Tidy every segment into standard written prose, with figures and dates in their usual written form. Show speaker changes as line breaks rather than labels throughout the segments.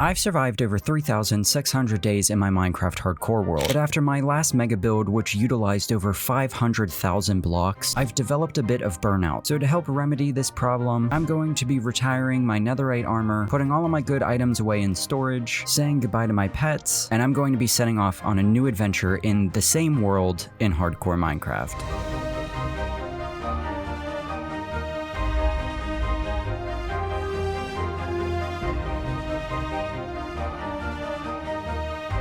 I've survived over 3,600 days in my Minecraft hardcore world, but after my last mega build, which utilized over 500,000 blocks, I've developed a bit of burnout. So to help remedy this problem, I'm going to be retiring my netherite armor, putting all of my good items away in storage, saying goodbye to my pets, and I'm going to be setting off on a new adventure in the same world in hardcore Minecraft.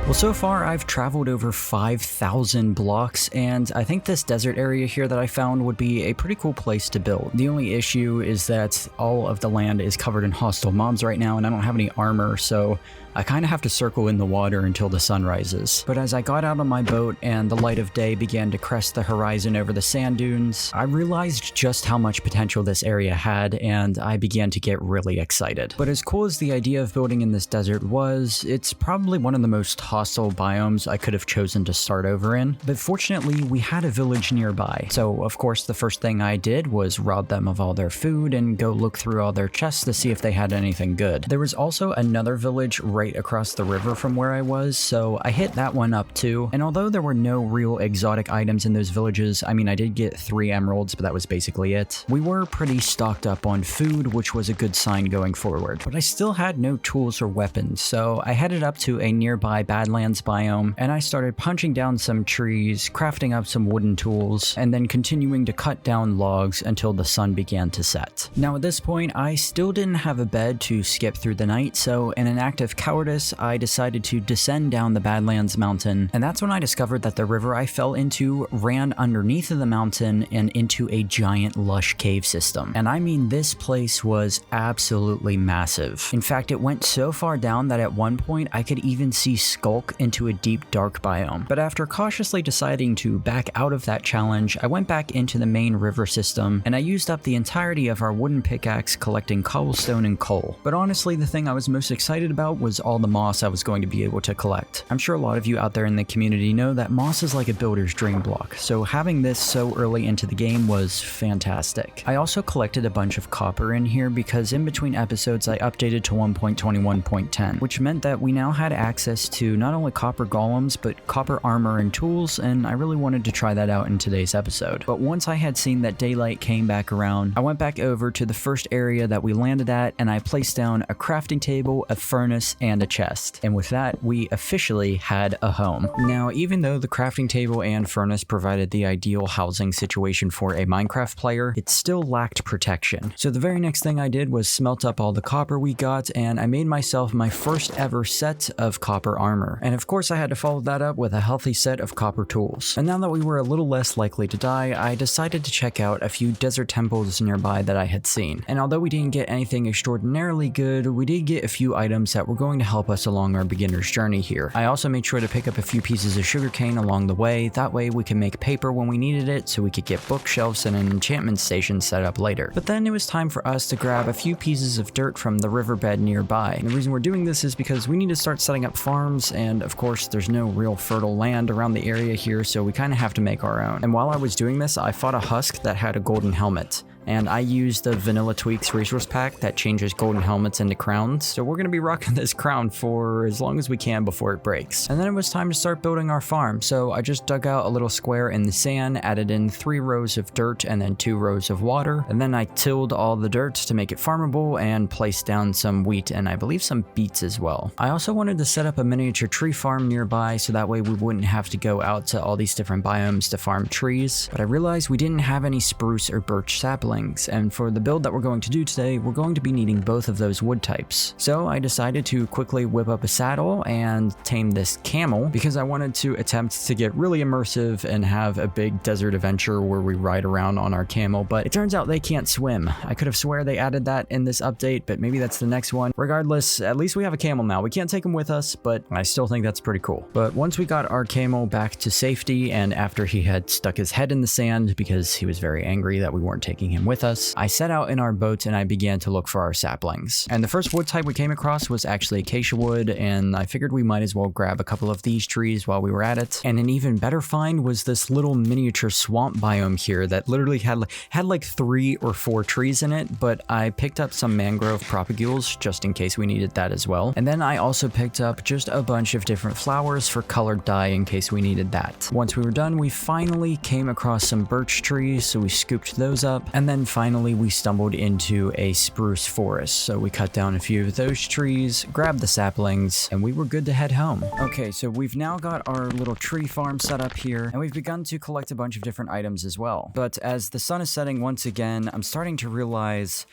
Well, so far I've traveled over 5,000 blocks, and I think this desert area here that I found would be a pretty cool place to build. The only issue is that all of the land is covered in hostile mobs right now, and I don't have any armor, so I kind of have to circle in the water until the sun rises. But as I got out on my boat and the light of day began to crest the horizon over the sand dunes, I realized just how much potential this area had, and I began to get really excited. But as cool as the idea of building in this desert was, it's probably one of the most hostile biomes I could have chosen to start over in. But fortunately, we had a village nearby. So of course, the first thing I did was rob them of all their food and go look through all their chests to see if they had anything good. There was also another village right across the river from where I was, so I hit that one up too. And although there were no real exotic items in those villages, I mean, I did get 3 emeralds, but that was basically it. We were pretty stocked up on food, which was a good sign going forward. But I still had no tools or weapons, so I headed up to a nearby Badlands biome, and I started punching down some trees, crafting up some wooden tools, and then continuing to cut down logs until the sun began to set. Now at this point, I still didn't have a bed to skip through the night, so in an act of cowardice, I decided to descend down the Badlands mountain, and that's when I discovered that the river I fell into ran underneath of the mountain and into a giant lush cave system. And I mean, this place was absolutely massive. In fact, it went so far down that at one point I could even see Skulk into a deep dark biome. But after cautiously deciding to back out of that challenge, I went back into the main river system, and I used up the entirety of our wooden pickaxe collecting cobblestone and coal. But honestly, the thing I was most excited about was all the moss I was going to be able to collect. I'm sure a lot of you out there in the community know that moss is like a builder's dream block, so having this so early into the game was fantastic. I also collected a bunch of copper in here because in between episodes I updated to 1.21.10, which meant that we now had access to not only copper golems, but copper armor and tools, and I really wanted to try that out in today's episode. But once I had seen that daylight came back around, I went back over to the first area that we landed at, and I placed down a crafting table, a furnace, and a chest. And with that, we officially had a home. Now, even though the crafting table and furnace provided the ideal housing situation for a Minecraft player, it still lacked protection. So the very next thing I did was smelt up all the copper we got, and I made myself my first ever set of copper armor. And of course, I had to follow that up with a healthy set of copper tools. And now that we were a little less likely to die, I decided to check out a few desert temples nearby that I had seen. And although we didn't get anything extraordinarily good, we did get a few items that were going to help us along our beginner's journey here. I also made sure to pick up a few pieces of sugarcane along the way. That way we can make paper when we needed it, so we could get bookshelves and an enchantment station set up later. But then it was time for us to grab a few pieces of dirt from the riverbed nearby. And the reason we're doing this is because we need to start setting up farms, and of course there's no real fertile land around the area here, so we kind of have to make our own. And while I was doing this, I fought a husk that had a golden helmet. And I used the Vanilla Tweaks resource pack that changes golden helmets into crowns, so we're going to be rocking this crown for as long as we can before it breaks. And then it was time to start building our farm, so I just dug out a little square in the sand, added in 3 rows of dirt and then 2 rows of water, and then I tilled all the dirt to make it farmable and placed down some wheat and I believe some beets as well. I also wanted to set up a miniature tree farm nearby so that way we wouldn't have to go out to all these different biomes to farm trees, but I realized we didn't have any spruce or birch saplings. And for the build that we're going to do today, we're going to be needing both of those wood types. So I decided to quickly whip up a saddle and tame this camel because I wanted to attempt to get really immersive and have a big desert adventure where we ride around on our camel, but it turns out they can't swim. I could have swear they added that in this update, but maybe that's the next one. Regardless, at least we have a camel now. We can't take him with us, but I still think that's pretty cool. But once we got our camel back to safety, and after he had stuck his head in the sand because he was very angry that we weren't taking him came with us. I set out in our boat and I began to look for our saplings. And the first wood type we came across was actually acacia wood, and I figured we might as well grab a couple of these trees while we were at it. And an even better find was this little miniature swamp biome here that literally had like 3 or 4 trees in it, but I picked up some mangrove propagules just in case we needed that as well. And then I also picked up just a bunch of different flowers for colored dye in case we needed that. Once we were done, we finally came across some birch trees, so we scooped those up. And then finally we stumbled into a spruce forest, so we cut down a few of those trees, grabbed the saplings, and we were good to head home. Okay, so we've now got our little tree farm set up here, and we've begun to collect a bunch of different items as well. But as the sun is setting once again, I'm starting to realize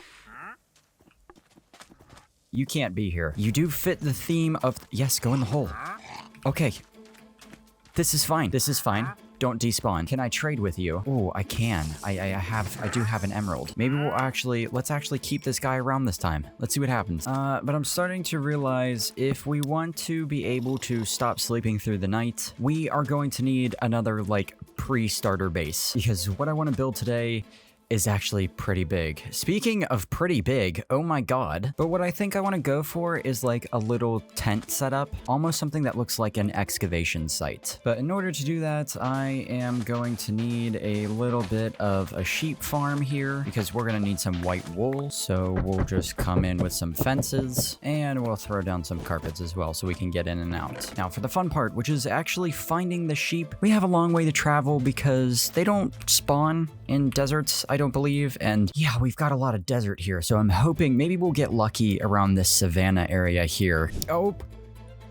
you can't be here. You do fit the theme of... Yes, go in the hole. Okay. This is fine. This is fine. Don't despawn. Can I trade with you? Oh, I can. I do have an emerald. Maybe let's actually keep this guy around this time. Let's see what happens. But I'm starting to realize if we want to be able to stop sleeping through the night, we are going to need another, like, pre-starter base. Because what I want to build today is actually pretty big. Speaking of pretty big, oh my god. But what I think I want to go for is like a little tent setup, almost something that looks like an excavation site. But in order to do that, I am going to need a little bit of a sheep farm here because we're gonna need some white wool. So we'll just come in with some fences and we'll throw down some carpets as well so we can get in and out. Now for the fun part, which is actually finding the sheep, we have a long way to travel because they don't spawn in deserts, I don't believe, and yeah, we've got a lot of desert here, so I'm hoping maybe we'll get lucky around this savanna area here. Oh,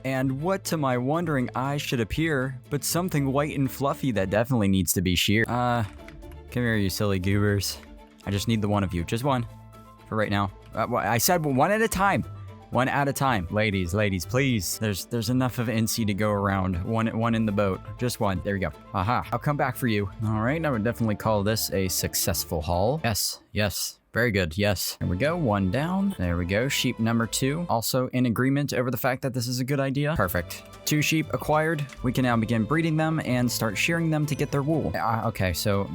and what to my wondering eye should appear but something white and fluffy that definitely needs to be sheared. Come here, you silly goobers. I just need the one of you, just one, for right now. I said one at a time. One at a time. Ladies, please. There's enough of Incy to go around. One in the boat. Just one. There you go. Aha. I'll come back for you. All right. I would definitely call this a successful haul. Yes. Very good, yes. There we go, one down. There we go, sheep number 2. Also in agreement over the fact that this is a good idea. Perfect. 2 sheep acquired. We can now begin breeding them and start shearing them to get their wool. Okay, so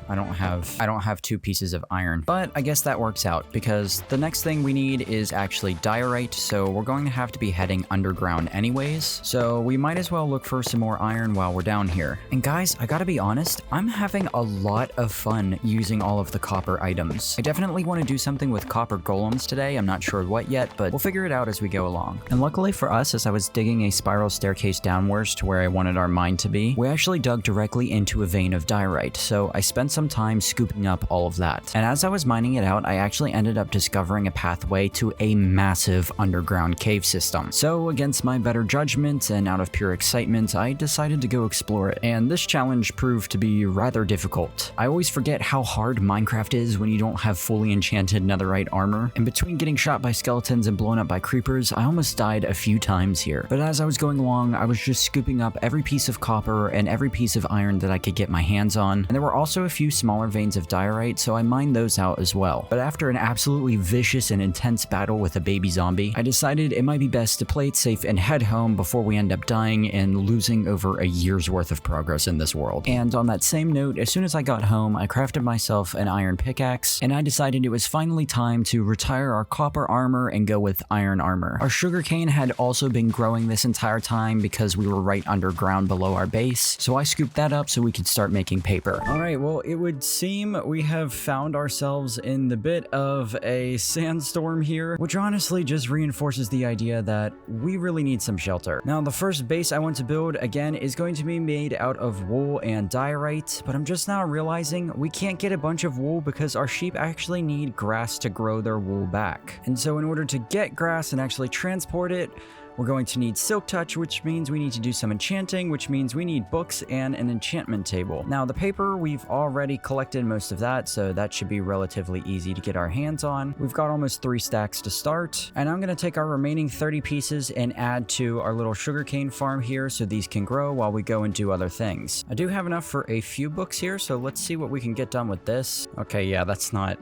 I don't have 2 pieces of iron, but I guess that works out because the next thing we need is actually diorite, so we're going to have to be heading underground anyways. So we might as well look for some more iron while we're down here. And guys, I gotta be honest, I'm having a lot of fun using all of the copper items. I definitely want to do something with copper golems today. I'm not sure what yet, but we'll figure it out as we go along. And luckily for us, as I was digging a spiral staircase downwards to where I wanted our mine to be, we actually dug directly into a vein of diorite, so I spent some time scooping up all of that. And as I was mining it out, I actually ended up discovering a pathway to a massive underground cave system. So against my better judgment and out of pure excitement, I decided to go explore it. And this challenge proved to be rather difficult. I always forget how hard Minecraft is when you don't have fully enchanted netherite armor, and between getting shot by skeletons and blown up by creepers, I almost died a few times here. But as I was going along, I was just scooping up every piece of copper and every piece of iron that I could get my hands on, and there were also a few smaller veins of diorite, so I mined those out as well. But after an absolutely vicious and intense battle with a baby zombie, I decided it might be best to play it safe and head home before we end up dying and losing over a year's worth of progress in this world. And on that same note, as soon as I got home, I crafted myself an iron pickaxe, and I decided it was finally time to retire our copper armor and go with iron armor. Our sugarcane had also been growing this entire time because we were right underground below our base, so I scooped that up so we could start making paper. Alright, well, it would seem we have found ourselves in the bit of a sandstorm here, which honestly just reinforces the idea that we really need some shelter. Now, the first base I want to build, again, is going to be made out of wool and diorite, but I'm just now realizing we can't get a bunch of wool because our sheep actually need grass to grow their wool back. And so in order to get grass and actually transport it, we're going to need silk touch, which means we need to do some enchanting, which means we need books and an enchantment table. Now, the paper, we've already collected most of that, so that should be relatively easy to get our hands on. We've got almost 3 stacks to start, and I'm going to take our remaining 30 pieces and add to our little sugarcane farm here so these can grow while we go and do other things. I do have enough for a few books here, so let's see what we can get done with this. Okay, yeah, that's not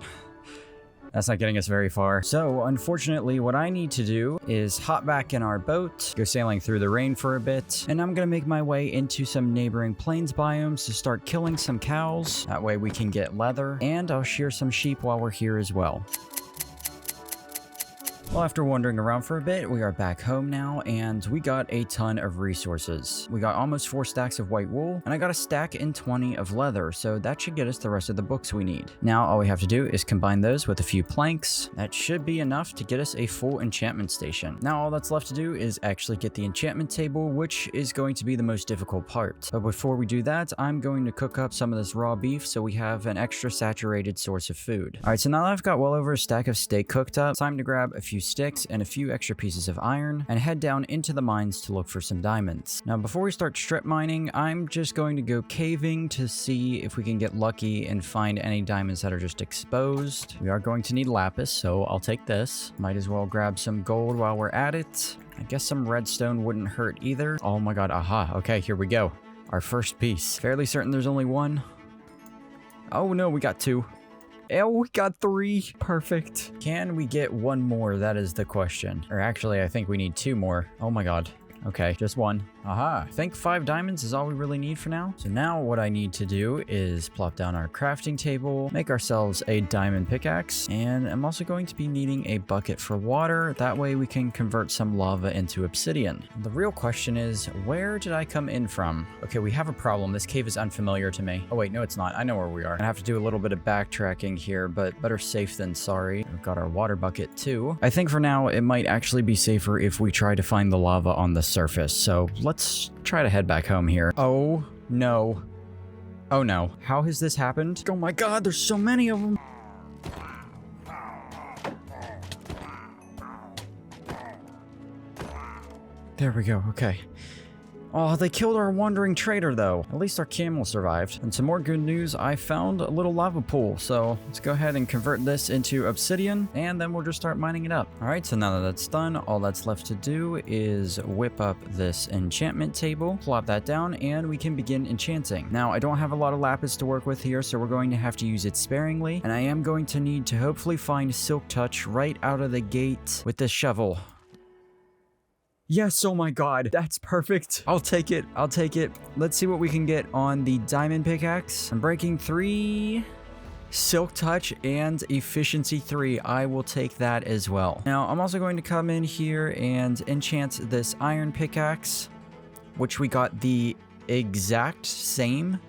That's not getting us very far. So unfortunately, what I need to do is hop back in our boat, go sailing through the rain for a bit, and I'm gonna make my way into some neighboring plains biomes to start killing some cows. That way we can get leather, and I'll shear some sheep while we're here as well. Well, after wandering around for a bit, we are back home now, and we got a ton of resources. We got almost 4 stacks of white wool, and I got a stack and 20 of leather, so that should get us the rest of the books we need. Now, all we have to do is combine those with a few planks. That should be enough to get us a full enchantment station. Now, all that's left to do is actually get the enchantment table, which is going to be the most difficult part. But before we do that, I'm going to cook up some of this raw beef so we have an extra saturated source of food. All right, so now that I've got well over a stack of steak cooked up, time to grab a few sticks and a few extra pieces of iron and head down into the mines to look for some diamonds. Now, before we start strip mining, I'm just going to go caving to see if we can get lucky and find any diamonds that are just exposed. We are going to need lapis, so I'll take this. Might as well grab some gold while we're at it. I guess some redstone wouldn't hurt either. Oh my god, aha. Okay, here we go. Our first piece. Fairly certain there's only one. Oh no, we got 2. Oh, we got 3. Perfect. Can we get one more? That is the question. Or actually, I think we need 2 more. Oh my god. Okay, just 1. Aha. I think 5 diamonds is all we really need for now. So now what I need to do is plop down our crafting table, make ourselves a diamond pickaxe, and I'm also going to be needing a bucket for water. That way we can convert some lava into obsidian. The real question is, where did I come in from? Okay, we have a problem. This cave is unfamiliar to me. Oh wait, no it's not. I know where we are. I have to do a little bit of backtracking here, but better safe than sorry. We've got our water bucket too. I think for now it might actually be safer if we try to find the lava on the surface. So let's try to head back home here. Oh no. Oh no. How has this happened? Oh my god, there's so many of them. There we go. Okay. Oh, they killed our wandering trader, though. At least our camel survived. And some more good news, I found a little lava pool. So let's go ahead and convert this into obsidian, and then we'll just start mining it up. All right, so now that that's done, all that's left to do is whip up this enchantment table, plop that down, and we can begin enchanting. Now, I don't have a lot of lapis to work with here, so we're going to have to use it sparingly, and I am going to need to hopefully find silk touch right out of the gate with this shovel. Yes, oh my god, that's perfect. I'll take it, I'll take it. Let's see what we can get on the diamond pickaxe. I'm breaking 3, silk touch, and efficiency 3. I will take that as well. Now, I'm also going to come in here and enchant this iron pickaxe, which we got the exact same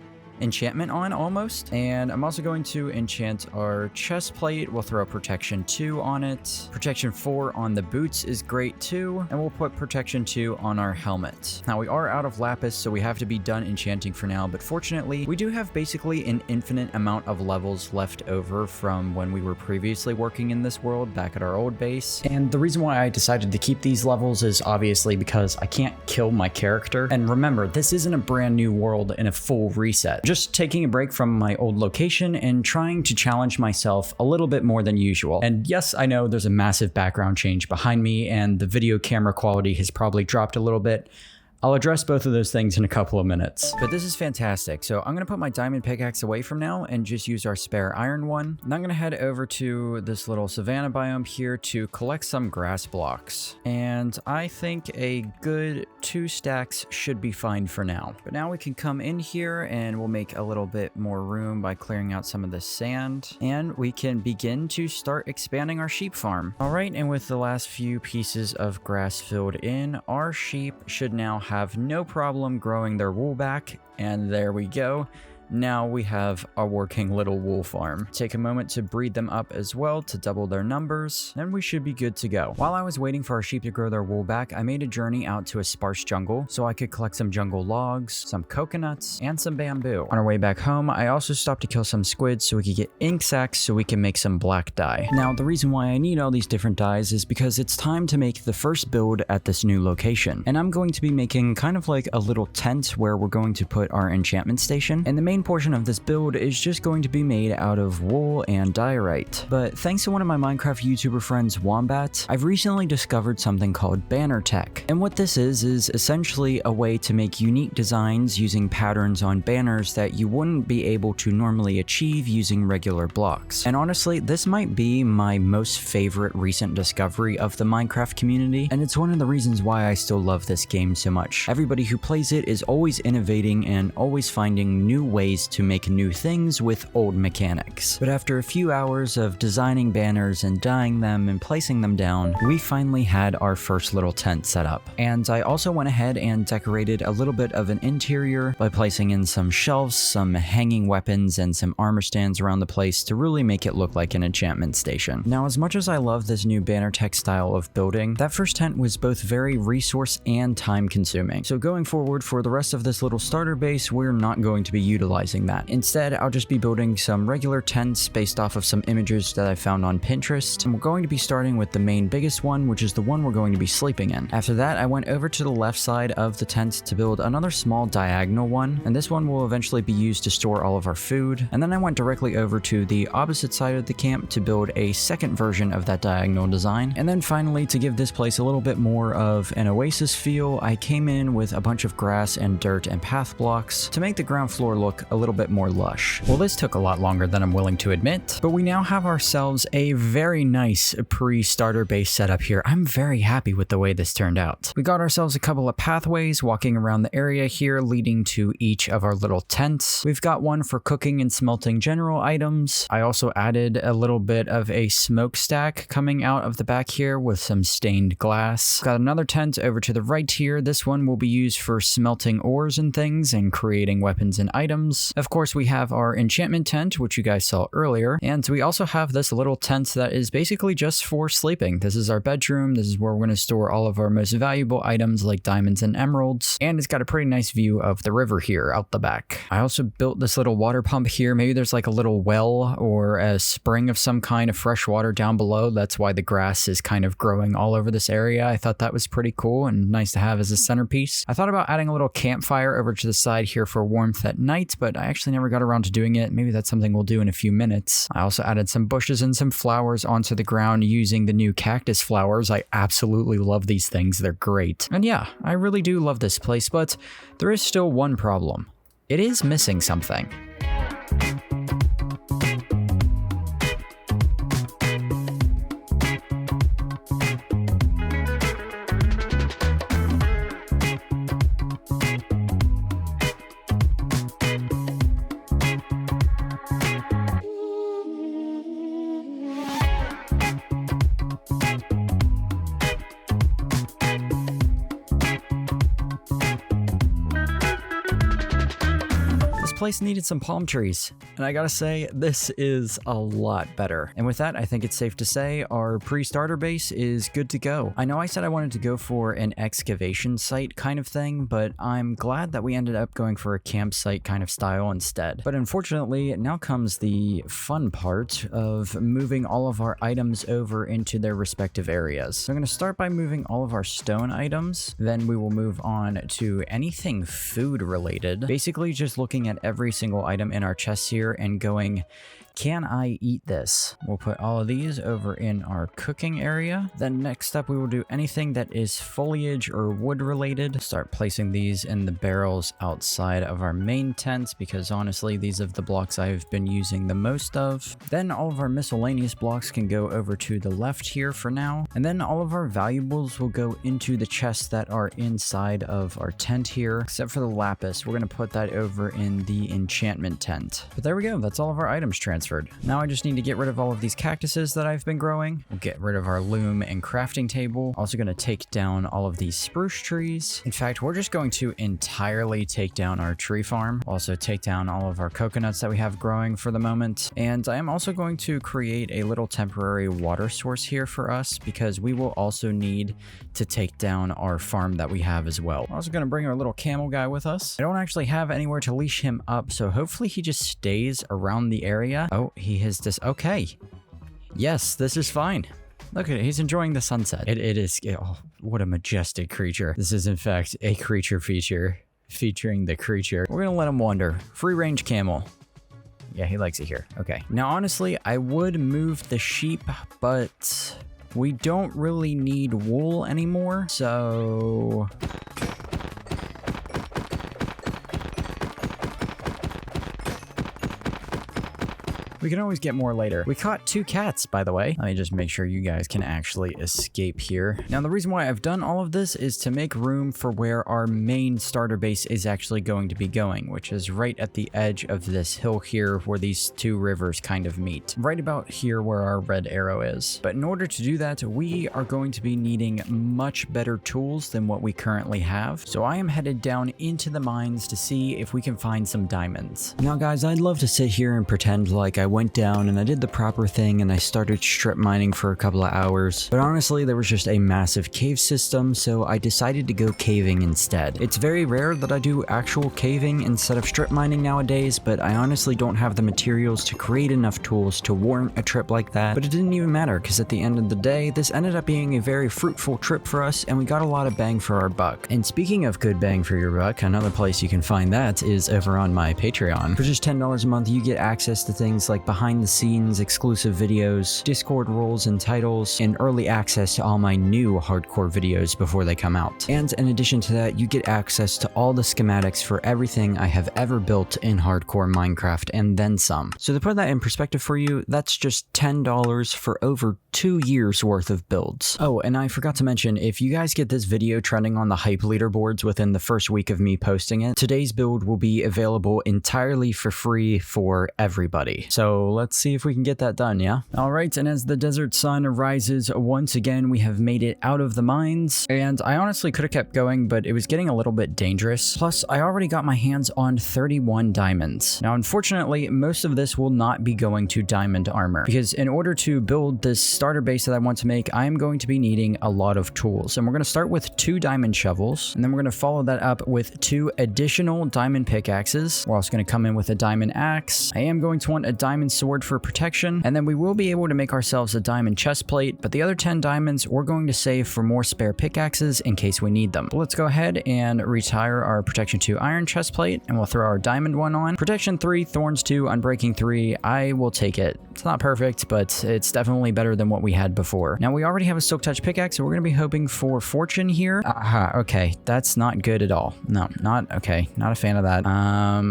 enchantment on almost. And I'm also going to enchant our chest plate. We'll throw protection 2 on it. Protection 4 on the boots is great too. And we'll put protection 2 on our helmet. Now we are out of lapis, so we have to be done enchanting for now. But fortunately, we do have basically an infinite amount of levels left over from when we were previously working in this world back at our old base. And the reason why I decided to keep these levels is obviously because I can't kill my character. And remember, this isn't a brand new world and a full reset. Just taking a break from my old location and trying to challenge myself a little bit more than usual. And yes, I know there's a massive background change behind me and the video camera quality has probably dropped a little bit. I'll address both of those things in a couple of minutes. But this is fantastic. So I'm going to put my diamond pickaxe away from now and just use our spare iron one. And I'm going to head over to this little savanna biome here to collect some grass blocks. And I think a good 2 stacks should be fine for now. But now we can come in here and we'll make a little bit more room by clearing out some of the sand. And we can begin to start expanding our sheep farm. All right, and with the last few pieces of grass filled in, our sheep should now have no problem growing their wool back, and there we go. Now we have a working little wool farm. Take a moment to breed them up as well to double their numbers, and we should be good to go. While I was waiting for our sheep to grow their wool back, I made a journey out to a sparse jungle so I could collect some jungle logs, some coconuts, and some bamboo. On our way back home, I also stopped to kill some squids so we could get ink sacs so we can make some black dye. Now, the reason why I need all these different dyes is because it's time to make the first build at this new location. And I'm going to be making kind of like a little tent where we're going to put our enchantment station. And the main main portion of this build is just going to be made out of wool and diorite. But thanks to one of my Minecraft YouTuber friends, Wombat, I've recently discovered something called banner tech. And what this is essentially a way to make unique designs using patterns on banners that you wouldn't be able to normally achieve using regular blocks. And honestly, this might be my most favorite recent discovery of the Minecraft community, and it's one of the reasons why I still love this game so much. Everybody who plays it is always innovating and always finding new ways to make new things with old mechanics. But after a few hours of designing banners and dyeing them and placing them down, we finally had our first little tent set up. And I also went ahead and decorated a little bit of an interior by placing in some shelves, some hanging weapons, and some armor stands around the place to really make it look like an enchantment station. Now, as much as I love this new banner tech style of building, that first tent was both very resource and time consuming. So going forward for the rest of this little starter base, we're not going to be utilizing that. Instead, I'll just be building some regular tents based off of some images that I found on Pinterest, and we're going to be starting with the main biggest one, which is the one we're going to be sleeping in. After that, I went over to the left side of the tent to build another small diagonal one, and this one will eventually be used to store all of our food. And then I went directly over to the opposite side of the camp to build a second version of that diagonal design. And then finally, to give this place a little bit more of an oasis feel, I came in with a bunch of grass and dirt and path blocks to make the ground floor look a little bit more lush. Well, this took a lot longer than I'm willing to admit, but we now have ourselves a very nice pre-starter base setup here. I'm very happy with the way this turned out. We got ourselves a couple of pathways walking around the area here leading to each of our little tents. We've got one for cooking and smelting general items. I also added a little bit of a smokestack coming out of the back here with some stained glass. Got another tent over to the right here. This one will be used for smelting ores and things and creating weapons and items. Of course, we have our enchantment tent, which you guys saw earlier, and we also have this little tent that is basically just for sleeping. This is our bedroom. This is where we're going to store all of our most valuable items like diamonds and emeralds, and it's got a pretty nice view of the river here out the back. I also built this little water pump here. Maybe there's like a little well or a spring of some kind of fresh water down below. That's why the grass is kind of growing all over this area. I thought that was pretty cool and nice to have as a centerpiece. I thought about adding a little campfire over to the side here for warmth at night, but I actually never got around to doing it. Maybe that's something we'll do in a few minutes. I also added some bushes and some flowers onto the ground using the new cactus flowers. I absolutely love these things. They're great. And yeah, I really do love this place, but there is still one problem. It is missing something. Place needed some palm trees, and I gotta say, this is a lot better. And with that, I think it's safe to say our pre-starter base is good to go. I know I said I wanted to go for an excavation site kind of thing, but I'm glad that we ended up going for a campsite kind of style instead. But unfortunately, now comes the fun part of moving all of our items over into their respective areas. So I'm gonna start by moving all of our stone items, then we will move on to anything food related. Basically just looking at every single item in our chest here and going, can I eat this? We'll put all of these over in our cooking area. Then next up, we will do anything that is foliage or wood related. Start placing these in the barrels outside of our main tents because honestly, these are the blocks I've been using the most of. Then all of our miscellaneous blocks can go over to the left here for now. And then all of our valuables will go into the chests that are inside of our tent here, except for the lapis. We're going to put that over in the enchantment tent. But there we go. That's all of our items transferred. Now I just need to get rid of all of these cactuses that I've been growing. We'll get rid of our loom and crafting table. Also going to take down all of these spruce trees. In fact, we're just going to entirely take down our tree farm. Also take down all of our coconuts that we have growing for the moment. And I am also going to create a little temporary water source here for us because we will also need to take down our farm that we have as well. We're also going to bring our little camel guy with us. I don't actually have anywhere to leash him up, so hopefully he just stays around the area. Oh, he has this. Okay. Yes, this is fine. Look at it. He's enjoying the sunset. It is. Oh, what a majestic creature. This is, in fact, a creature feature. featuring the creature. We're gonna let him wander. Free range camel. Yeah, he likes it here. Okay. Now, honestly, I would move the sheep, but we don't really need wool anymore, so... we can always get more later. We caught 2 cats, by the way. Let me just make sure you guys can actually escape here. Now, the reason why I've done all of this is to make room for where our main starter base is actually going to be going, which is right at the edge of this hill here where these 2 rivers kind of meet. Right about here where our red arrow is. But in order to do that, we are going to be needing much better tools than what we currently have. So I am headed down into the mines to see if we can find some diamonds. Now, guys, I'd love to sit here and pretend like I went down and I did the proper thing and I started strip mining for a couple of hours. But honestly, there was just a massive cave system, so I decided to go caving instead. It's very rare that I do actual caving instead of strip mining nowadays, but I honestly don't have the materials to create enough tools to warrant a trip like that. But it didn't even matter, because at the end of the day, this ended up being a very fruitful trip for us, and we got a lot of bang for our buck. And speaking of good bang for your buck, another place you can find that is over on my Patreon. For just $10 a month, you get access to things like behind the scenes, exclusive videos, Discord roles and titles, and early access to all my new hardcore videos before they come out. And in addition to that, you get access to all the schematics for everything I have ever built in hardcore Minecraft and then some. So to put that in perspective for you, that's just $10 for over 2 years worth of builds. Oh, and I forgot to mention, if you guys get this video trending on the hype leaderboards within the first week of me posting it, today's build will be available entirely for free for everybody. So let's see if we can get that done, yeah? Alright, and as the desert sun rises, once again, we have made it out of the mines, and I honestly could have kept going, but it was getting a little bit dangerous. Plus, I already got my hands on 31 diamonds. Now, unfortunately, most of this will not be going to diamond armor, because in order to build this starter base that I want to make, I am going to be needing a lot of tools. And we're going to start with 2 diamond shovels, and then we're going to follow that up with 2 additional diamond pickaxes. We're also going to come in with a diamond axe. I am going to want a diamond sword for protection, and then we will be able to make ourselves a diamond chest plate, but the other 10 diamonds we're going to save for more spare pickaxes in case we need them. But let's go ahead and retire our protection 2 iron chest plate, and we'll throw our diamond one on. Protection 3, thorns 2, unbreaking 3. I will take it. It's not perfect, but it's definitely better than what we had before. Now, we already have a silk touch pickaxe, so we're going to be hoping for fortune here. Aha, okay, that's not good at all. No, not okay. Not a fan of that.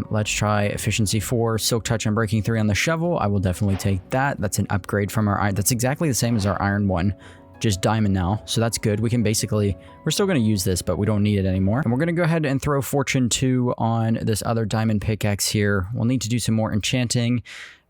Let's try efficiency 4, silk touch, unbreaking 3 on the shovel. I will definitely take that. That's an upgrade from our iron. That's exactly the same as our iron one, just diamond now, so that's good. We can basically, we're still going to use this, but we don't need it anymore. And we're going to go ahead and throw fortune 2 on this other diamond pickaxe here. We'll need to do some more enchanting,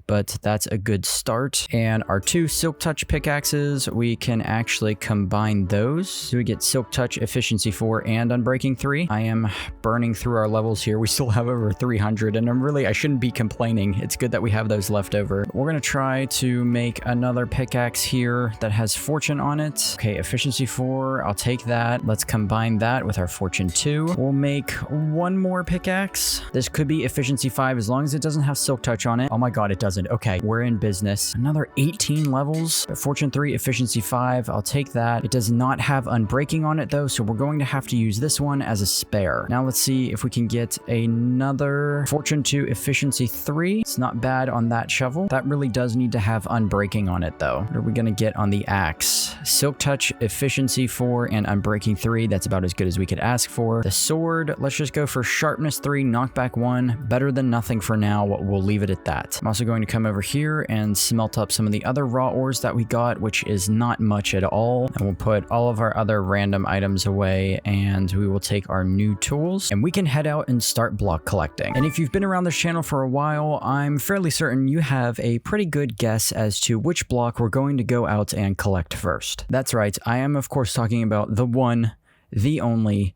but that's a good start. And our 2 silk touch pickaxes, we can actually combine those. So we get silk touch, efficiency 4, and unbreaking 3. I am burning through our levels here. We still have over 300, and I shouldn't be complaining. It's good that we have those left over. We're gonna try to make another pickaxe here that has fortune on it. Okay, efficiency 4, I'll take that. Let's combine that with our fortune 2. We'll make 1 more pickaxe. This could be efficiency 5 as long as it doesn't have silk touch on it. Oh my god, it doesn't. Okay, we're in business. Another 18 levels. Fortune 3, efficiency 5. I'll take that. It does not have unbreaking on it though, so we're going to have to use this one as a spare. Now let's see if we can get another fortune 2, efficiency 3. It's not bad on that shovel. That really does need to have unbreaking on it though. What are we gonna get on the axe? Silk touch, efficiency 4, and unbreaking 3. That's about as good as we could ask for. The sword, let's just go for sharpness 3, knockback 1. Better than nothing for now. We'll leave it at that. I'm also going to come over here and smelt up some of the other raw ores that we got, which is not much at all. And we'll put all of our other random items away, and we will take our new tools, and we can head out and start block collecting. And if you've been around this channel for a while, I'm fairly certain you have a pretty good guess as to which block we're going to go out and collect first. That's right, I am of course talking about the one, the only,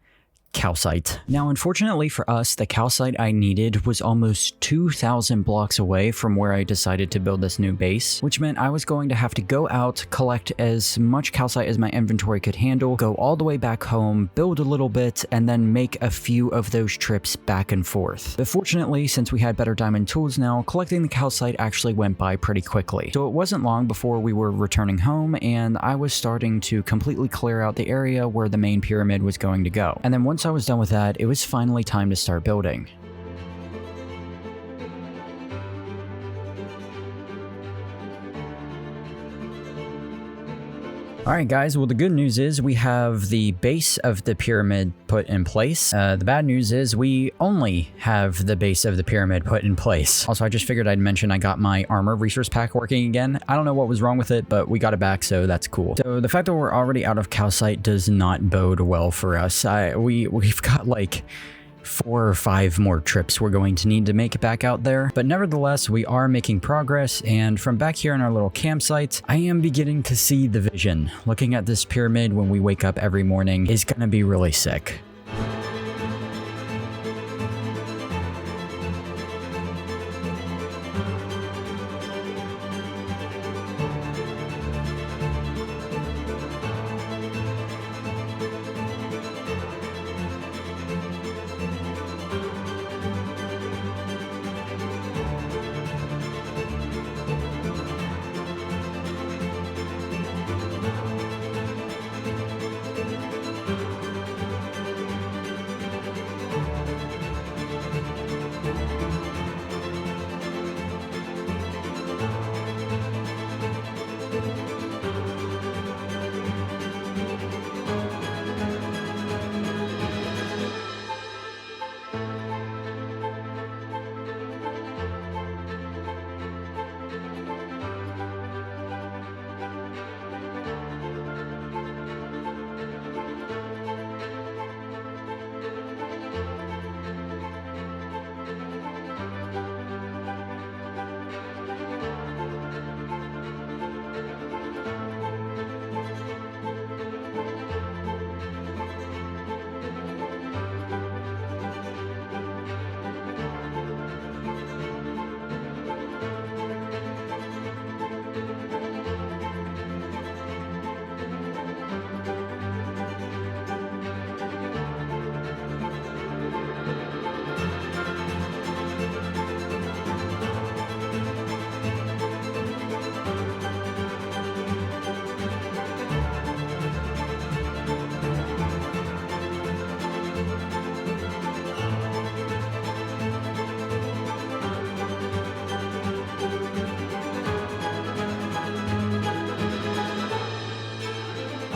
calcite. Now, unfortunately for us, the calcite I needed was almost 2,000 blocks away from where I decided to build this new base, which meant I was going to have to go out, collect as much calcite as my inventory could handle, go all the way back home, build a little bit, and then make a few of those trips back and forth. But fortunately, since we had better diamond tools now, collecting the calcite actually went by pretty quickly. So it wasn't long before we were returning home, and I was starting to completely clear out the area where the main pyramid was going to go. And then once once I was done with that, it was finally time to start building. Alright guys, well the good news is we have the base of the pyramid put in place. The bad news is we only have the base of the pyramid put in place. Also, I just figured I'd mention I got my armor resource pack working again. I don't know what was wrong with it, but we got it back, so that's cool. So the fact that we're already out of calcite does not bode well for us. We've got like 4 or 5 more trips we're going to need to make it back out there. But nevertheless, we are making progress, and from back here in our little campsite, I am beginning to see the vision. Looking at this pyramid when we wake up every morning is gonna be really sick.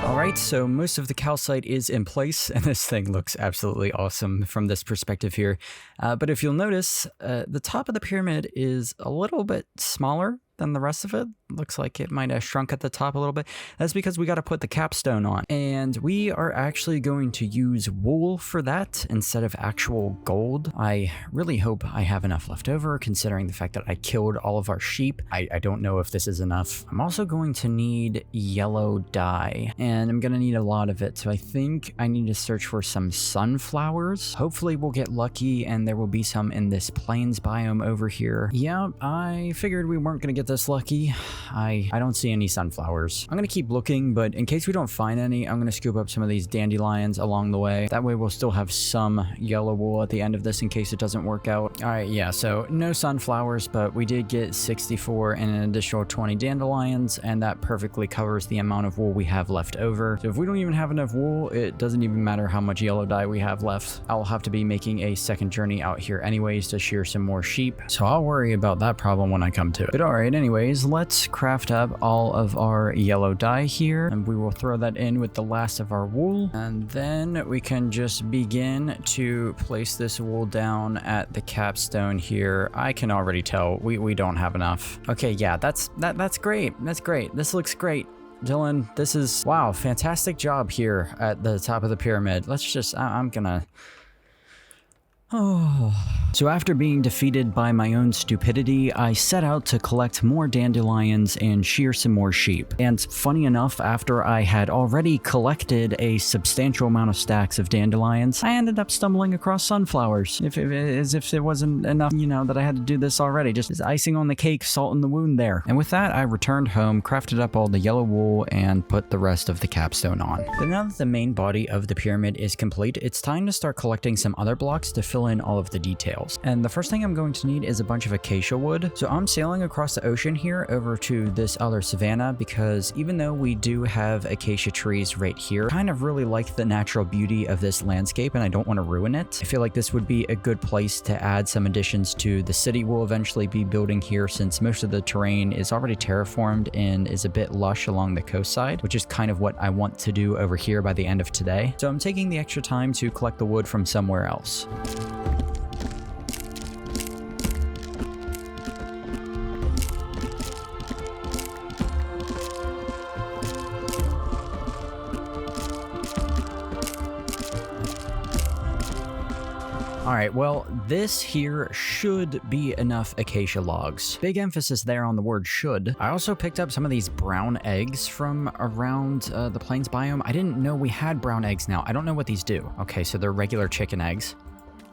Alright, so most of the calcite is in place, and this thing looks absolutely awesome from this perspective here. But if you'll notice, the top of the pyramid is a little bit smaller than the rest of it. Looks like it might have shrunk at the top a little bit. That's because we got to put the capstone on. And we are actually going to use wool for that instead of actual gold. I really hope I have enough left over, considering the fact that I killed all of our sheep. I don't know if this is enough. I'm also going to need yellow dye, and I'm going to need a lot of it. So I think I need to search for some sunflowers. Hopefully we'll get lucky and there will be some in this plains biome over here. Yeah, I figured we weren't going to get this lucky. I don't see any sunflowers. I'm gonna keep looking, but in case we don't find any, I'm gonna scoop up some of these dandelions along the way. That way we'll still have some yellow wool at the end of this in case it doesn't work out. All right, yeah, so no sunflowers, but we did get 64 and an additional 20 dandelions, and that perfectly covers the amount of wool we have left over. So if we don't even have enough wool, it doesn't even matter how much yellow dye we have left. I'll have to be making a second journey out here anyways to shear some more sheep, so I'll worry about that problem when I come to it. But all right, anyways, let's craft up all of our yellow dye here, and we will throw that in with the last of our wool, and then we can just begin to place this wool down at the capstone here. I can already tell we don't have enough. Okay, yeah, that's great. That's great. This looks great. Dylan, this is, wow, fantastic job here at the top of the pyramid. Let's just, I'm gonna... Oh. So after being defeated by my own stupidity, I set out to collect more dandelions and shear some more sheep. And funny enough, after I had already collected a substantial amount of stacks of dandelions, I ended up stumbling across sunflowers. As if it wasn't enough, you know, that I had to do this already. Just as icing on the cake, salt in the wound there. And with that, I returned home, crafted up all the yellow wool, and put the rest of the capstone on. But now that the main body of the pyramid is complete, it's time to start collecting some other blocks to fill fill in all of the details. And the first thing I'm going to need is a bunch of acacia wood. So I'm sailing across the ocean here over to this other savanna because even though we do have acacia trees right here, I kind of really like the natural beauty of this landscape and I don't want to ruin it. I feel like this would be a good place to add some additions to the city we'll eventually be building here, since most of the terrain is already terraformed and is a bit lush along the coast side, which is kind of what I want to do over here by the end of today. So I'm taking the extra time to collect the wood from somewhere else. Alright, well, this here should be enough acacia logs. Big emphasis there on the word should. I also picked up some of these brown eggs from around the plains biome. I didn't know we had brown eggs now. I don't know what these do. Okay, so they're regular chicken eggs.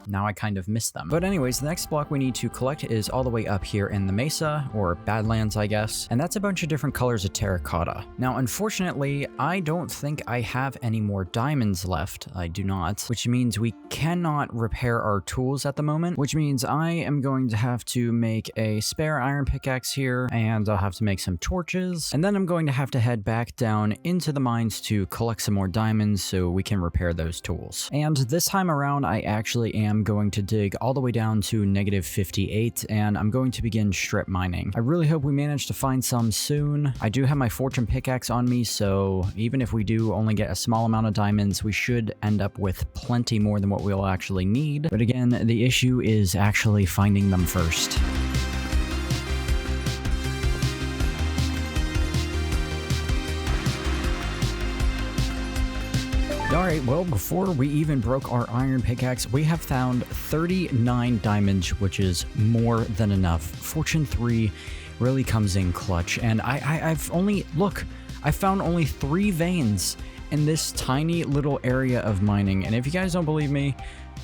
Now I kind of miss them. But anyways, the next block we need to collect is all the way up here in the mesa, or badlands, I guess. And that's a bunch of different colors of terracotta. Now, unfortunately, I don't think I have any more diamonds left. I do not, which means we cannot repair our tools at the moment, which means I am going to have to make a spare iron pickaxe here, and I'll have to make some torches. And then I'm going to have to head back down into the mines to collect some more diamonds so we can repair those tools. And this time around, I actually am going to dig all the way down to -58, and I'm going to begin strip mining. I really hope we manage to find some soon. I do have my fortune pickaxe on me, so even if we do only get a small amount of diamonds, we should end up with plenty more than what we'll actually need. But again, the issue is actually finding them first. Alright, well, before we even broke our iron pickaxe, we have found 39 diamonds, which is more than enough. Fortune 3 really comes in clutch, and I've only, look, I found only 3 veins in this tiny little area of mining, and if you guys don't believe me,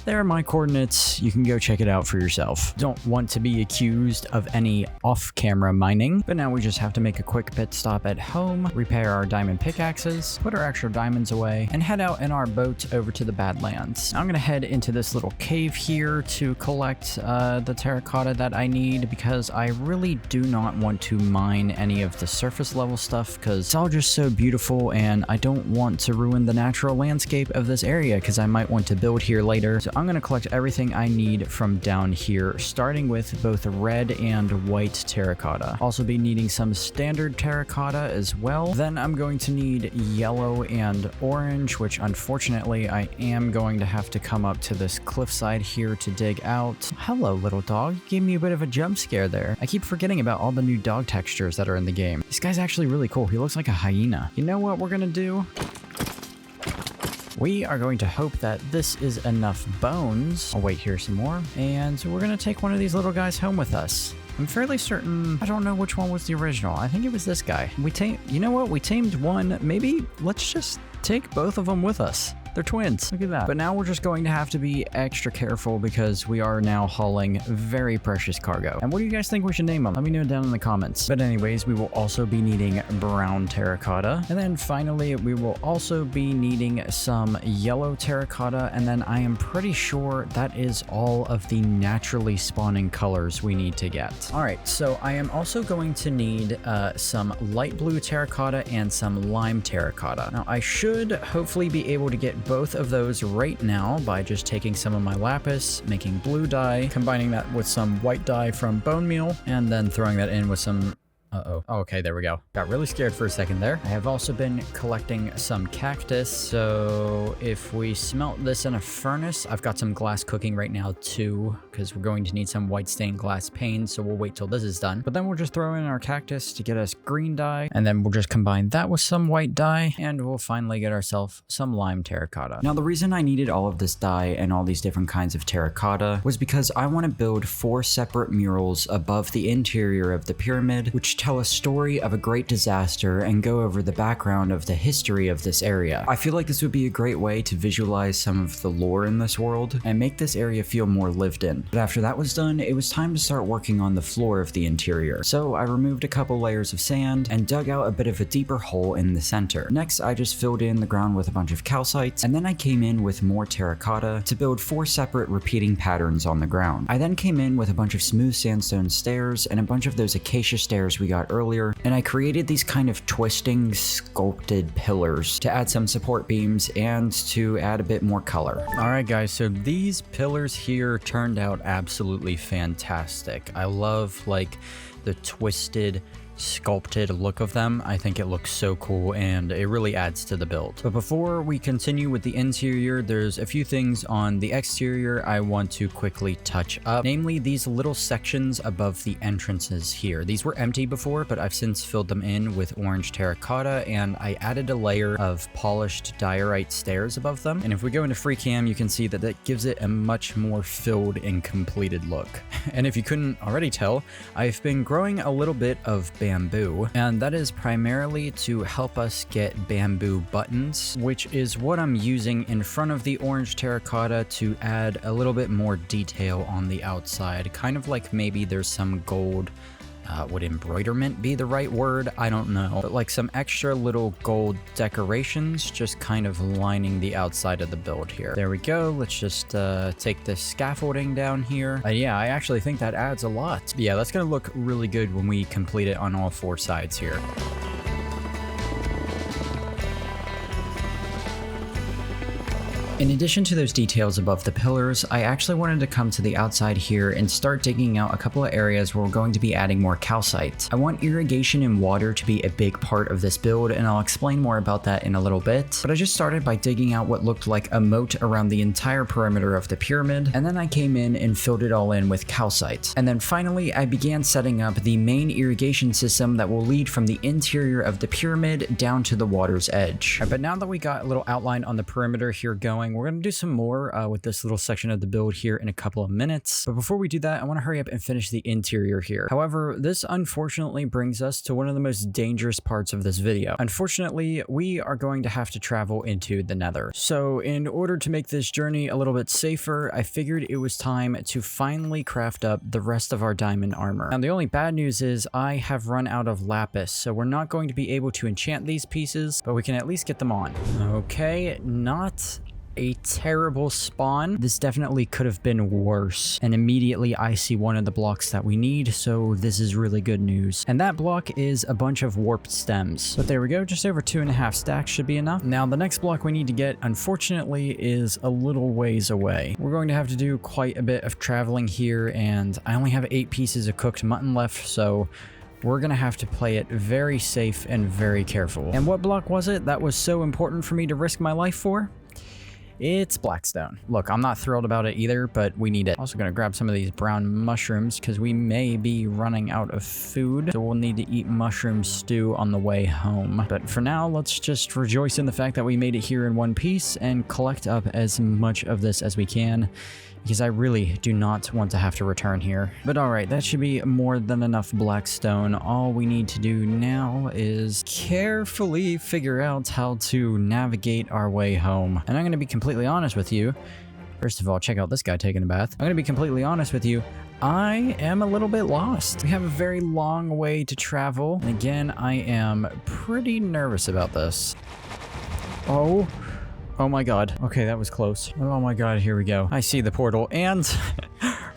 there are my coordinates. You can go check it out for yourself. Don't want to be accused of any off-camera mining, but now we just have to make a quick pit stop at home, repair our diamond pickaxes, put our extra diamonds away, and head out in our boat over to the Badlands. Now I'm gonna head into this little cave here to collect the terracotta that I need, because I really do not want to mine any of the surface level stuff, because it's all just so beautiful, and I don't want to ruin the natural landscape of this area, because I might want to build here later. So I'm going to collect everything I need from down here, starting with both red and white terracotta. Also be needing some standard terracotta as well. Then I'm going to need yellow and orange, which unfortunately I am going to have to come up to this cliffside here to dig out. Hello, little dog. You gave me a bit of a jump scare there. I keep forgetting about all the new dog textures that are in the game. This guy's actually really cool. He looks like a hyena. You know what we're going to do? We are going to hope that this is enough bones. I'll wait here some more. And we're going to take one of these little guys home with us. I'm fairly certain, I don't know which one was the original. I think it was this guy. You know what? We tamed one. Maybe let's just take both of them with us. They're twins. Look at that. But now we're just going to have to be extra careful because we are now hauling very precious cargo. And what do you guys think we should name them? Let me know down in the comments. But anyways, we will also be needing brown terracotta. And then finally, we will also be needing some yellow terracotta. And then I am pretty sure that is all of the naturally spawning colors we need to get. All right, so I am also going to need some light blue terracotta and some lime terracotta. Now, I should hopefully be able to get both of those right now by just taking some of my lapis, making blue dye, combining that with some white dye from bone meal, and then throwing that in with some okay, there we go. Got really scared for a second there. I have also been collecting some cactus, so if we smelt this in a furnace, I've got some glass cooking right now too, because we're going to need some white stained glass panes, so we'll wait till this is done. But then we'll just throw in our cactus to get us green dye, and then we'll just combine that with some white dye, and we'll finally get ourselves some lime terracotta. Now, the reason I needed all of this dye and all these different kinds of terracotta was because I want to build 4 separate murals above the interior of the pyramid, which each tell a story of a great disaster and go over the background of the history of this area. I feel like this would be a great way to visualize some of the lore in this world and make this area feel more lived in. But after that was done, it was time to start working on the floor of the interior. So I removed a couple layers of sand and dug out a bit of a deeper hole in the center. Next, I just filled in the ground with a bunch of calcites, and then I came in with more terracotta to build 4 separate repeating patterns on the ground. I then came in with a bunch of smooth sandstone stairs and a bunch of those acacia stairs we got earlier, and I created these kind of twisting, sculpted pillars to add some support beams and to add a bit more color. Alright guys, so these pillars here turned out absolutely fantastic. I love like the twisted, sculpted look of them. I think it looks so cool and it really adds to the build. But before we continue with the interior, there's a few things on the exterior I want to quickly touch up, namely these little sections above the entrances here. These were empty before, but I've since filled them in with orange terracotta, and I added a layer of polished diorite stairs above them. And if we go into free cam, you can see that that gives it a much more filled and completed look. And if you couldn't already tell, I've been growing a little bit of bamboo, and that is primarily to help us get bamboo buttons, which is what I'm using in front of the orange terracotta to add a little bit more detail on the outside, kind of like maybe there's some gold. Would embroiderment be the right word? I don't know. But like some extra little gold decorations just kind of lining the outside of the build here. There we go. Let's just take this scaffolding down here. Yeah, I actually think that adds a lot. Yeah, that's gonna look really good when we complete it on all 4 sides here. In addition to those details above the pillars, I actually wanted to come to the outside here and start digging out a couple of areas where we're going to be adding more calcite. I want irrigation and water to be a big part of this build, and I'll explain more about that in a little bit. But I just started by digging out what looked like a moat around the entire perimeter of the pyramid, and then I came in and filled it all in with calcite. And then finally, I began setting up the main irrigation system that will lead from the interior of the pyramid down to the water's edge. But now that we got a little outline on the perimeter here going, we're going to do some more with this little section of the build here in a couple of minutes. But before we do that, I want to hurry up and finish the interior here. However, this unfortunately brings us to one of the most dangerous parts of this video. Unfortunately, we are going to have to travel into the Nether. So in order to make this journey a little bit safer, I figured it was time to finally craft up the rest of our diamond armor. Now, the only bad news is I have run out of lapis, so we're not going to be able to enchant these pieces, but we can at least get them on. Okay, not a terrible spawn. This definitely could have been worse. And immediately I see one of the blocks that we need, so this is really good news. And that block is a bunch of warped stems. But there we go, just over 2.5 stacks should be enough. Now the next block we need to get, unfortunately, is a little ways away. We're going to have to do quite a bit of traveling here, and I only have 8 pieces of cooked mutton left, so we're gonna have to play it very safe and very careful. And what block was it that was so important for me to risk my life for? It's blackstone. Look, I'm not thrilled about it either, but we need it. Also gonna grab some of these brown mushrooms because we may be running out of food, so we'll need to eat mushroom stew on the way home. But for now, let's just rejoice in the fact that we made it here in one piece and collect up as much of this as we can, because I really do not want to have to return here. But alright, that should be more than enough blackstone. All we need to do now is carefully figure out how to navigate our way home. And I'm going to be completely honest with you. First of all, check out this guy taking a bath. I'm going to be completely honest with you. I am a little bit lost. We have a very long way to travel. And again, I am pretty nervous about this. Oh my god. Okay, that was close. Oh my god, here we go. I see the portal, and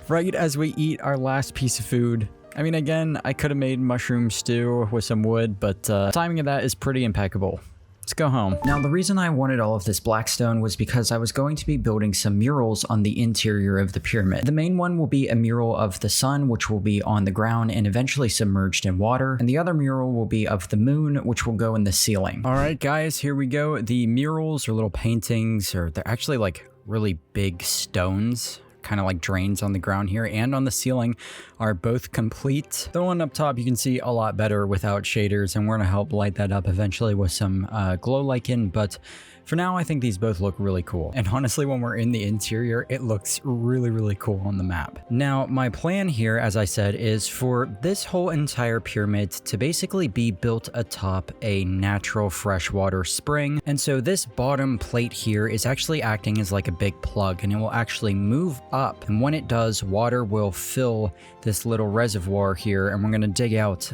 right as we eat our last piece of food. I mean, again, I could have made mushroom stew with some wood, but the timing of that is pretty impeccable. Let's go home. Now, the reason I wanted all of this blackstone was because I was going to be building some murals on the interior of the pyramid. The main one will be a mural of the sun, which will be on the ground and eventually submerged in water. And the other mural will be of the moon, which will go in the ceiling. All right, guys, here we go. The murals are little paintings, or they're actually like really big stones, kind of like drains on the ground here and on the ceiling, are both complete. The one up top you can see a lot better without shaders, and we're gonna help light that up eventually with some glow lichen, but For now, I think these both look really cool. And honestly, when we're in the interior, it looks really cool on the map. Now, my plan here, as I said, is for this whole entire pyramid to basically be built atop a natural freshwater spring. And so this bottom plate here is actually acting as like a big plug, and it will actually move up. And when it does, water will fill this little reservoir here, and we're going to dig out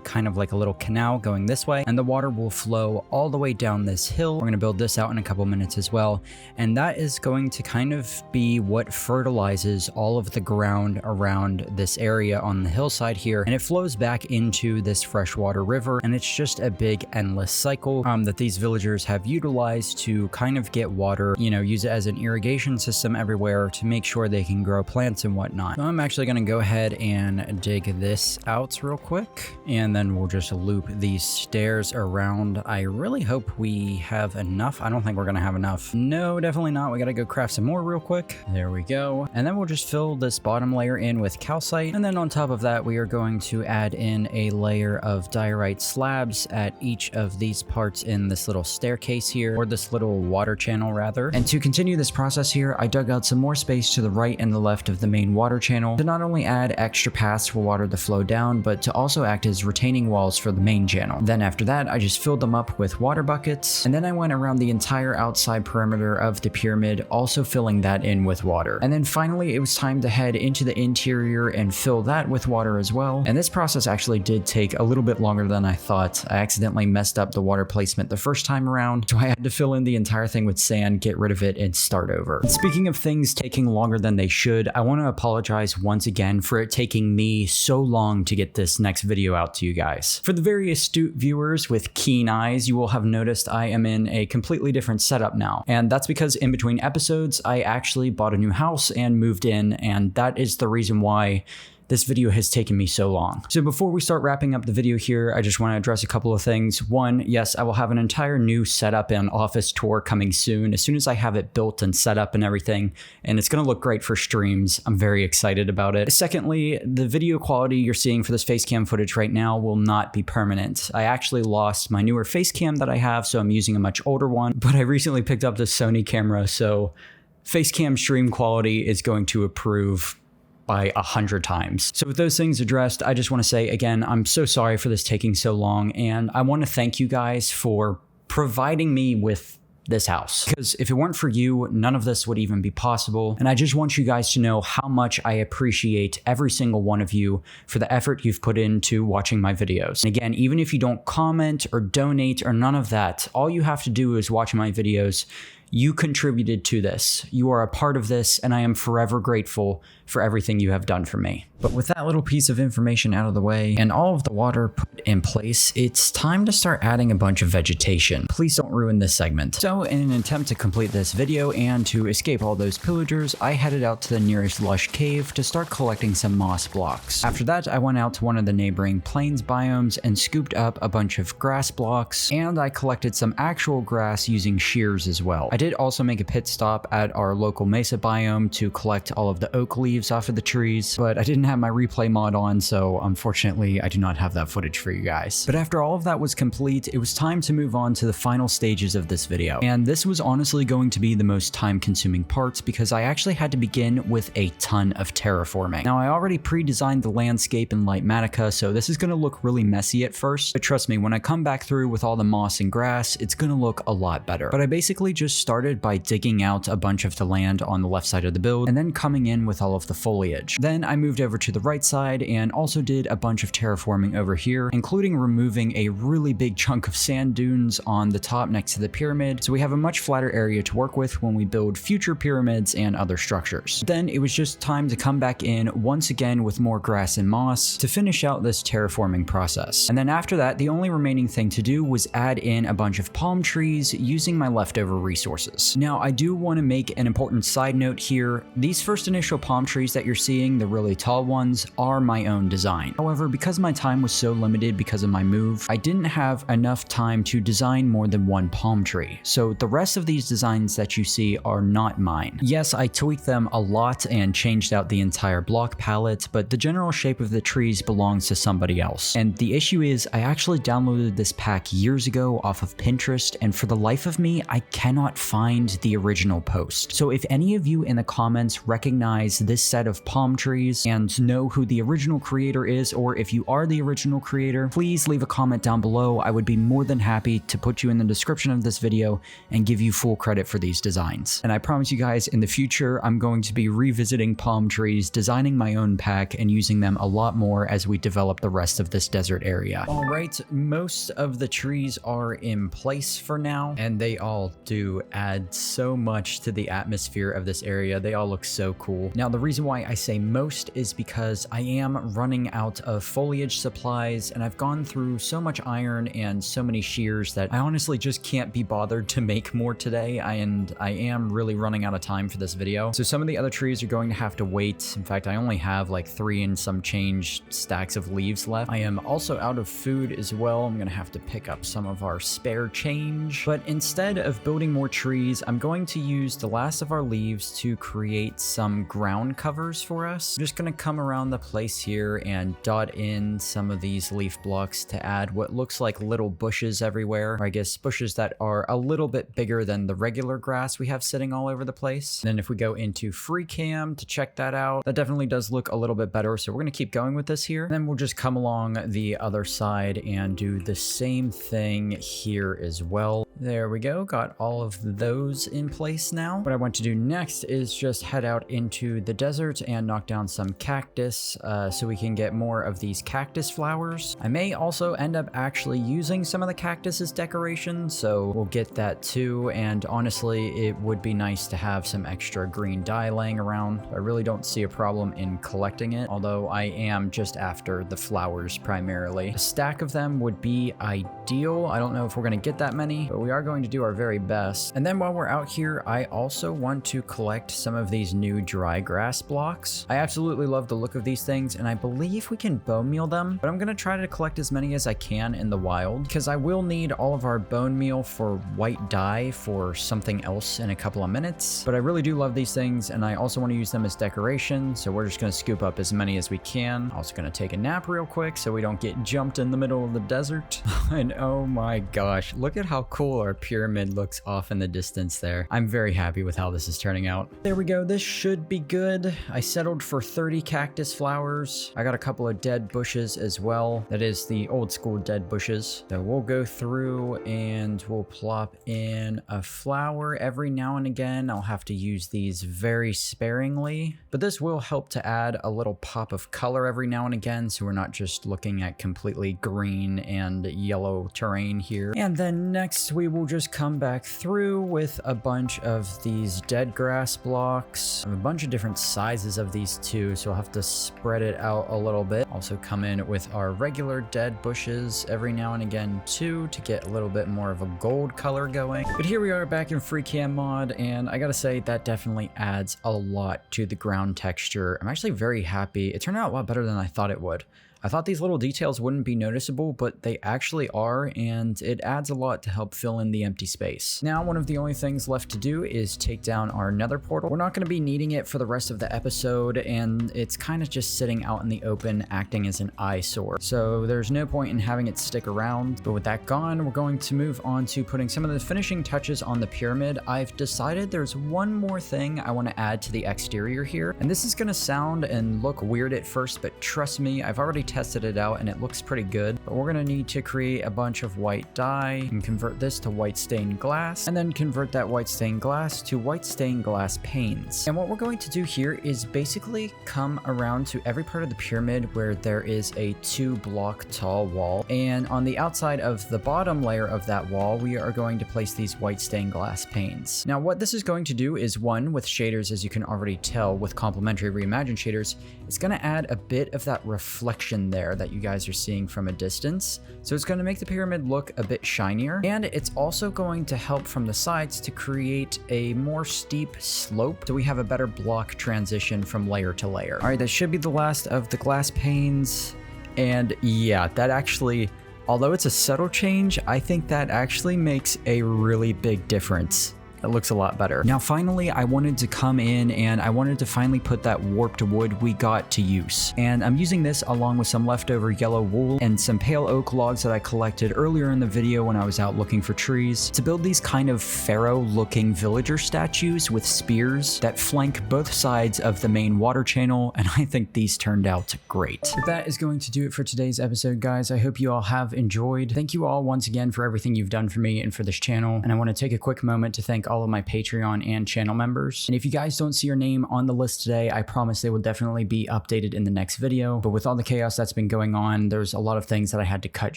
kind of like a little canal going this way, and the water will flow all the way down this hill. We're going to build this out in a couple minutes as well, and that is going to kind of be what fertilizes all of the ground around this area on the hillside here, and it flows back into this freshwater river, and it's just a big endless cycle that these villagers have utilized to kind of get water, you know, use it as an irrigation system everywhere to make sure they can grow plants and whatnot. So I'm actually going to go ahead and dig this out real quick, and then we'll just loop these stairs around. I really hope we have enough. I don't think we're going to have enough. No, definitely not. We got to go craft some more real quick. There we go. And then we'll just fill this bottom layer in with calcite, and then on top of that we are going to add in a layer of diorite slabs at each of these parts in this little staircase here, or this little water channel rather. And to continue this process here, I dug out some more space to the right and the left of the main water channel to not only add extra paths for water to flow down, but to also act as retaining walls for the main channel. Then after that, I just filled them up with water buckets, and then I went around the entire outside perimeter of the pyramid, also filling that in with water. And then finally, it was time to head into the interior and fill that with water as well. And this process actually did take a little bit longer than I thought. I accidentally messed up the water placement the first time around, so I had to fill in the entire thing with sand, get rid of it, and start over. And speaking of things taking longer than they should, I want to apologize once again for it taking me so long to get this next video out to you guys. For the very astute viewers with keen eyes, you will have noticed I am in a completely different setup now. And that's because in between episodes, I actually bought a new house and moved in, and that is the reason why this video has taken me so long. So before we start wrapping up the video here, I just want to address a couple of things. One, yes, I will have an entire new setup and office tour coming soon, as soon as I have it built and set up and everything, and it's going to look great for streams. I'm very excited about it. Secondly, the video quality you're seeing for this face cam footage right now will not be permanent. I actually lost my newer face cam that I have, so I'm using a much older one, but I recently picked up this Sony camera, so face cam stream quality is going to improve by 100 times. So with those things addressed, I just want to say again, I'm so sorry for this taking so long, and I want to thank you guys for providing me with this house, because if it weren't for you, none of this would even be possible. And I just want you guys to know how much I appreciate every single one of you for the effort you've put into watching my videos. And again, even if you don't comment or donate or none of that, all you have to do is watch my videos. You contributed to this. You are a part of this, and I am forever grateful for everything you have done for me. But with that little piece of information out of the way and all of the water put in place, it's time to start adding a bunch of vegetation. Please don't ruin this segment. So in an attempt to complete this video and to escape all those pillagers, I headed out to the nearest lush cave to start collecting some moss blocks. After that, I went out to one of the neighboring plains biomes and scooped up a bunch of grass blocks, and I collected some actual grass using shears as well. I did also make a pit stop at our local mesa biome to collect all of the oak leaves off of the trees, but I didn't have my replay mod on, so unfortunately I do not have that footage for you guys. But after all of that was complete, it was time to move on to the final stages of this video. And this was honestly going to be the most time-consuming parts, because I actually had to begin with a ton of terraforming. Now, I already pre-designed the landscape in Lightmatica, so this is going to look really messy at first, but trust me, when I come back through with all the moss and grass, it's going to look a lot better. But I basically just started by digging out a bunch of the land on the left side of the build, and then coming in with all of the foliage. Then I moved over to the right side and also did a bunch of terraforming over here, including removing a really big chunk of sand dunes on the top next to the pyramid, so we have a much flatter area to work with when we build future pyramids and other structures. Then it was just time to come back in once again with more grass and moss to finish out this terraforming process. And then after that, the only remaining thing to do was add in a bunch of palm trees using my leftover resources. resources. Now, I do want to make an important side note here. These first initial palm trees that you're seeing, the really tall ones, are my own design. However, because my time was so limited because of my move, I didn't have enough time to design more than one palm tree. So the rest of these designs that you see are not mine. Yes, I tweaked them a lot and changed out the entire block palette, but the general shape of the trees belongs to somebody else. And the issue is, I actually downloaded this pack years ago off of Pinterest, and for the life of me, I cannot find the original post. So if any of you in the comments recognize this set of palm trees and know who the original creator is, or if you are the original creator, please leave a comment down below. I would be more than happy to put you in the description of this video and give you full credit for these designs. And I promise you guys, in the future, I'm going to be revisiting palm trees, designing my own pack, and using them a lot more as we develop the rest of this desert area. All right, most of the trees are in place for now, and they all do add so much to the atmosphere of this area. They all look so cool. Now, the reason why I say most is because I am running out of foliage supplies, and I've gone through so much iron and so many shears that I honestly just can't be bothered to make more today, and I am really running out of time for this video. So some of the other trees are going to have to wait. In fact, I only have like 3 and some change stacks of leaves left. I am also out of food as well. I'm gonna have to pick up some of our spare change. But instead of building more trees, I'm going to use the last of our leaves to create some ground covers for us. I'm just gonna come around the place here and dot in some of these leaf blocks to add what looks like little bushes everywhere, or I guess bushes that are a little bit bigger than the regular grass we have sitting all over the place. And then if we go into free cam to check that out, that definitely does look a little bit better. So we're gonna keep going with this here. And then we'll just come along the other side and do the same thing here as well. There we go, got all of those in place now. What I want to do next is just head out into the desert and knock down some cactus so we can get more of these cactus flowers. I may also end up actually using some of the cactus as decoration, so we'll get that too. And honestly, it would be nice to have some extra green dye laying around. I really don't see a problem in collecting it, although I am just after the flowers primarily. A stack of them would be ideal. I don't know if we're going to get that many, but we are going to do our very best. And then while we're out here, I also want to collect some of these new dry grass blocks. I absolutely love the look of these things, and I believe we can bone meal them, but I'm going to try to collect as many as I can in the wild, because I will need all of our bone meal for white dye for something else in a couple of minutes. But I really do love these things, and I also want to use them as decoration, so we're just going to scoop up as many as we can. Also going to take a nap real quick so we don't get jumped in the middle of the desert. And oh my gosh, look at how cool our pyramid looks off in the distance there. I'm very happy with how this is turning out. There we go, this should be good. I settled for 30 cactus flowers. I got a couple of dead bushes as well. That is the old school dead bushes. So we'll go through and we'll plop in a flower every now and again. I'll have to use these very sparingly, but this will help to add a little pop of color every now and again, so we're not just looking at completely green and yellow terrain here. And then next we will just come back through with a bunch of these dead grass blocks. I have a bunch of different sizes of these too, so I'll have to spread it out a little bit. Also come in with our regular dead bushes every now and again too, to get a little bit more of a gold color going. But here we are back in free cam mod, and I gotta say that definitely adds a lot to the ground texture. I'm actually very happy. It turned out a lot better than I thought it would. I thought these little details wouldn't be noticeable, but they actually are, and it adds a lot to help fill in the empty space. Now, one of the only things left to do is take down our nether portal. We're not going to be needing it for the rest of the episode, and it's kind of just sitting out in the open, acting as an eyesore. So there's no point in having it stick around. But with that gone, we're going to move on to putting some of the finishing touches on the pyramid. I've decided there's one more thing I want to add to the exterior here, and this is going to sound and look weird at first, but trust me, I've already tested it out and it looks pretty good. But we're going to need to create a bunch of white dye and convert this to white stained glass, and then convert that white stained glass to white stained glass panes. And what we're going to do here is basically come around to every part of the pyramid where there is a 2-block tall wall, and on the outside of the bottom layer of that wall we are going to place these white stained glass panes. Now what this is going to do is, one, with shaders, as you can already tell with complementary reimagined shaders, it's going to add a bit of that reflection in there that you guys are seeing from a distance. So it's going to make the pyramid look a bit shinier, and it's also going to help from the sides to create a more steep slope, so we have a better block transition from layer to layer. All right, that should be the last of the glass panes. And yeah, that actually, although it's a subtle change, I think that actually makes a really big difference. It looks a lot better. Now, finally, I wanted to come in and I wanted to finally put that warped wood we got to use. And I'm using this along with some leftover yellow wool and some pale oak logs that I collected earlier in the video when I was out looking for trees to build these kind of pharaoh-looking villager statues with spears that flank both sides of the main water channel, and I think these turned out great. But that is going to do it for today's episode, guys. I hope you all have enjoyed. Thank you all once again for everything you've done for me and for this channel, and I want to take a quick moment to thank all of my Patreon and channel members. And if you guys don't see your name on the list today, I promise they will definitely be updated in the next video. But with all the chaos that's been going on, there's a lot of things that I had to cut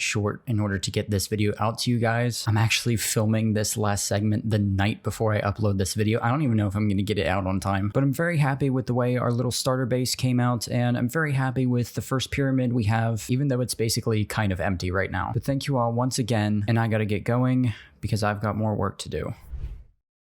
short in order to get this video out to you guys. I'm actually filming this last segment the night before I upload this video. I don't even know if I'm going to get it out on time, but I'm very happy with the way our little starter base came out, and I'm very happy with the first pyramid we have, even though it's basically kind of empty right now. But thank you all once again, and I gotta get going because I've got more work to do.